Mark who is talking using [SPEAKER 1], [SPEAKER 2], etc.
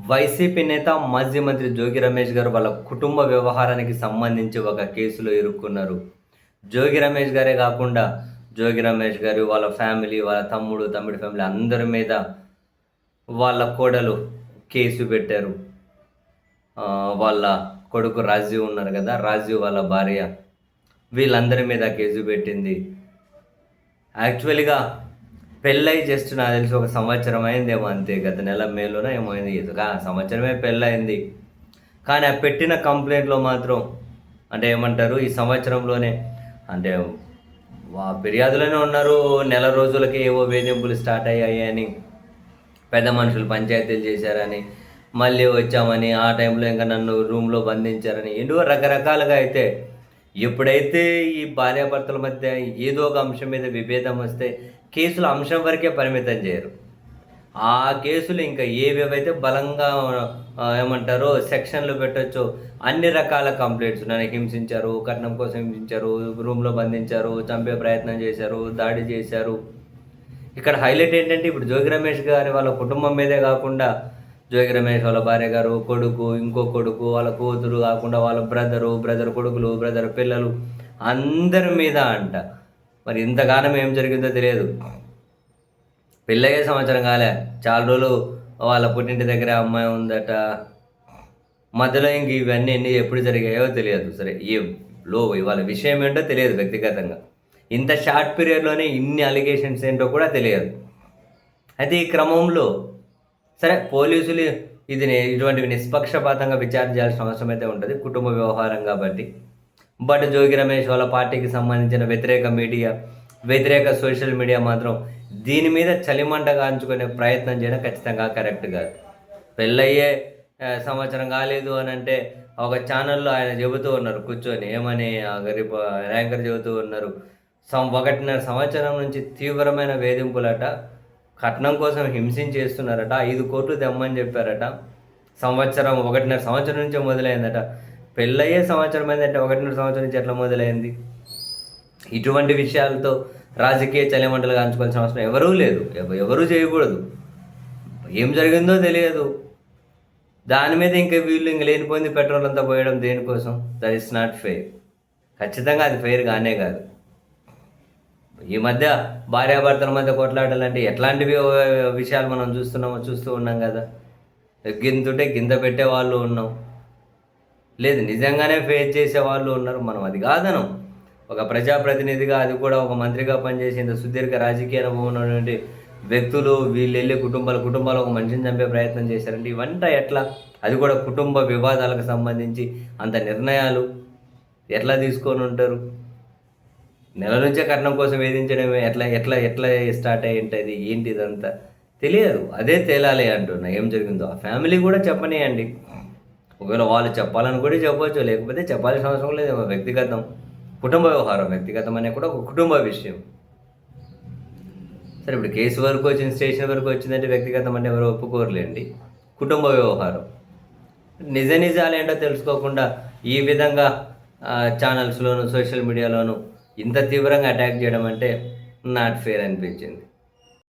[SPEAKER 1] YCP నేత, మాజీ మంత్రి జోగి రమేష్ గారు వాళ్ళ కుటుంబ వ్యవహారానికి సంబంధించి ఒక కేసులో ఇరుక్కున్నారు. జోగి రమేష్ గారే కాకుండా, జోగి రమేష్ గారు, వాళ్ళ ఫ్యామిలీ, వాళ్ళ తమ్ముడి ఫ్యామిలీ అందరి మీద వాళ్ళ కోడలు కేసు పెట్టారు. వాళ్ళ కొడుకు రాజీవ్ ఉన్నారు కదా, రాజీవ్ వాళ్ళ భార్య, వీళ్ళందరి మీద కేసు పెట్టింది. యాక్చువల్‌గా పెళ్ళై జస్ట్ నాకు తెలిసి ఒక సంవత్సరం అయిందేమో అంతే. గత నెల మేలోనో ఏమో అయింది. సంవత్సరమే పెళ్ళయింది. కానీ ఆ పెట్టిన కంప్లెయింట్‌లో మాత్రం అంటే ఏమంటారు, ఈ సంవత్సరంలోనే అంటే ఫిర్యాదులోనే ఉన్నారు. నెల రోజులకే ఏవో వేధింపులు స్టార్ట్ అయ్యాయని, పెద్ద మనుషులు పంచాయతీలు చేశారని, మళ్ళీ వచ్చామని, ఆ టైంలో ఇంకా నన్ను రూమ్‌లో బంధించారని, ఎన్నో రకరకాలుగా అయితే ఎప్పుడైతే ఈ భార్యాభర్తల మధ్య ఏదో ఒక అంశం మీద విభేదం వస్తే కేసుల అంశం వరకే పరిమితం చేయరు. ఆ కేసులు ఇంకా ఏవేవైతే బలంగా ఏమంటారో సెక్షన్లు పెట్టొచ్చో అన్ని రకాల కంప్లైంట్స్, నన్ను హింసించారు, కట్నం కోసం హింసించారు, రూమ్‌లో బంధించారు, చంపే ప్రయత్నం చేశారు, దాడి చేశారు. ఇక్కడ హైలైట్ ఏంటంటే ఇప్పుడు జోగి రమేష్ గారి వాళ్ళ కుటుంబం మీదే కాకుండా, జోగి రమేష్ వాళ్ళ భార్య గారు, కొడుకు, ఇంకో కొడుకు, వాళ్ళ కూతురు కాకుండా వాళ్ళ బ్రదర్ కొడుకులు, బ్రదర్ పిల్లలు అందరి మీద అంట. మరి ఇంతకాలం ఏం జరిగిందో తెలియదు. పెళ్ళయ్యే సంవత్సరం కాలే, చాలా రోజులు వాళ్ళ పుట్టింటి దగ్గర అమ్మాయి ఉందట. మధ్యలో ఇంక ఇవన్నీ ఎప్పుడు జరిగాయో తెలియదు. సరే వాళ్ళ విషయం ఏంటో తెలియదు వ్యక్తిగతంగా. ఇంత షార్ట్ పీరియడ్లోనే ఇన్ని అలిగేషన్స్ ఏంటో కూడా తెలియదు. అయితే ఈ క్రమంలో సరే పోలీసులు ఇటువంటివి నిష్పక్షపాతంగా విచారణ చేయాల్సిన అవసరం అయితే ఉంటుంది, కుటుంబ వ్యవహారం కాబట్టి. బట్ జోగి రమేష్ వాళ్ళ పార్టీకి సంబంధించిన వ్యతిరేక సోషల్ మీడియా మాత్రం దీని మీద చలిమంట కాంచుకునే ప్రయత్నం చేయడం ఖచ్చితంగా కరెక్ట్ కాదు. పెళ్ళయ్యే సంవత్సరం కాలేదు అని అంటే ఒక ఛానల్లో ఆయన చెబుతూ ఉన్నారు కూర్చొని, ఏమని యాంకర్ చెబుతూ ఉన్నారు, 1.5 సంవత్సరం నుంచి తీవ్రమైన వేధింపులట, కట్నం కోసం హింసించేస్తున్నారట, 5 కోట్లు తెమ్మని చెప్పారట, 1.5 సంవత్సరం నుంచే మొదలైందట. పెళ్ళయ్యే సంవత్సరం అయిందంటే 1.5 సంవత్సరం నుంచి ఎట్లా మొదలైంది? ఇటువంటి విషయాలతో రాజకీయ చలిమంటలు కాంచుకోవాల్సిన అవసరం ఎవరూ చేయకూడదు. ఏం జరిగిందో తెలియదు, దాని మీద వీళ్ళు లేనిపోయింది పెట్రోల్ అంతా పోయడం దేనికోసం? That is not fair. ఖచ్చితంగా అది ఫెయిర్ కానే కాదు. ఈ మధ్య భార్యాభర్తల మధ్య కొట్లాడాలంటే ఎట్లాంటివి విషయాలు మనం చూస్తూ ఉన్నాం కదా. గింతుంటే గింత పెట్టే వాళ్ళు ఉన్నాం, లేదు నిజంగానే ఫేస్ చేసే వాళ్ళు ఉన్నారు. మనం అది కాదనం. ఒక ప్రజాప్రతినిధిగా, అది కూడా ఒక మంత్రిగా పనిచేసి ఇంత సుదీర్ఘ రాజకీయ అనుభవం ఉన్నటువంటి వ్యక్తులు వీళ్ళు వెళ్ళి కుటుంబాలు ఒక మనిషిని చంపే ప్రయత్నం చేశారంటే ఇవంతా ఎట్లా? అది కూడా కుటుంబ వివాదాలకు సంబంధించి అంత నిర్ణయాలు ఎట్లా తీసుకొని ఉంటారు? నెల నుంచే కట్నం కోసం వేధించడమే ఎట్లా స్టార్ట్ అయ్యి ఉంటుంది? ఏంటి ఇదంతా తెలియదు. అదే తేలాలి అంటున్నా ఏం జరిగిందో. ఆ ఫ్యామిలీ కూడా చెప్పనియండి. ఒకవేళ వాళ్ళు చెప్పాలని కూడా చెప్పవచ్చు, లేకపోతే చెప్పాల్సిన అవసరం లేదు. వ్యక్తిగతం, కుటుంబ వ్యవహారం. వ్యక్తిగతం అనే కూడా ఒక కుటుంబ విషయం. సరే ఇప్పుడు కేసు వరకు వచ్చింది, స్టేషన్ వరకు వచ్చిందంటే వ్యక్తిగతం అంటే ఎవరు ఒప్పుకోరులేండి. కుటుంబ వ్యవహారం నిజాలు ఏంటో తెలుసుకోకుండా ఈ విధంగా ఛానల్స్లోను, సోషల్ మీడియాలోను ఇంత తీవ్రంగా అటాక్ చేయడం అంటే నాట్ ఫెయిర్ అనిపించింది.